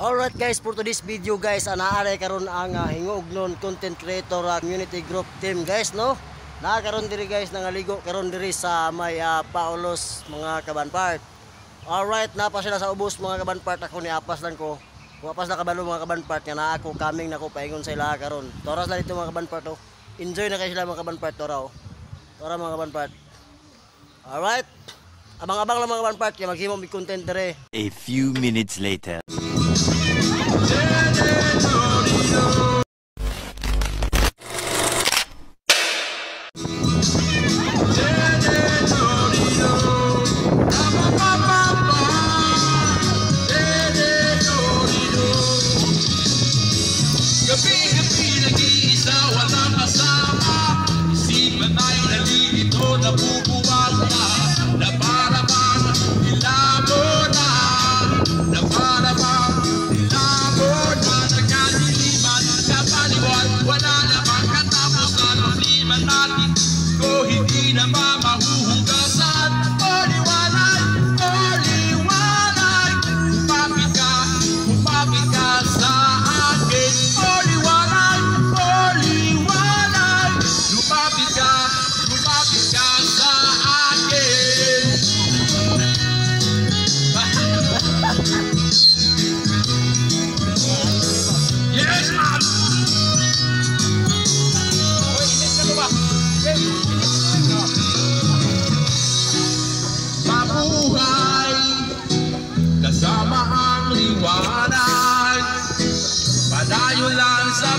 Alright guys, for today's video guys, naaaray karon ang hingog non content creator community group team guys, no? Karon diri guys nangaligo karon diri sa may Paulos mga kabanpart. Alright, napa sila sa ubos mga kabanpart, ako ni apas lang ko. Wapas na kabalo mga kabanpart nga na ako kaming nako paingon sa ila karon. Toras lang dito mga kabanpart oh. Enjoy na kayo sila mga kabanpart tora oh. Tora mga kabanpart. Alright. Abang-abang lang mga kabanpart kaya maghimo mig content diri. A few minutes later. Gabi-gabi nag-iisa, walang kasama. Isipan tayo nalilito, nabubuwag na para bang ilabo na, na para bang ilabo na. Nagkaliliman, kapaliwan, wala namang katapusan. Problema natin ko hindi na mahuhugasan. Liwanag, kumapit ka sa akin. Liwanag, lumapit ka sa akin. Yes, man! Mabuhay kasama ang liwanag, padayo lang sa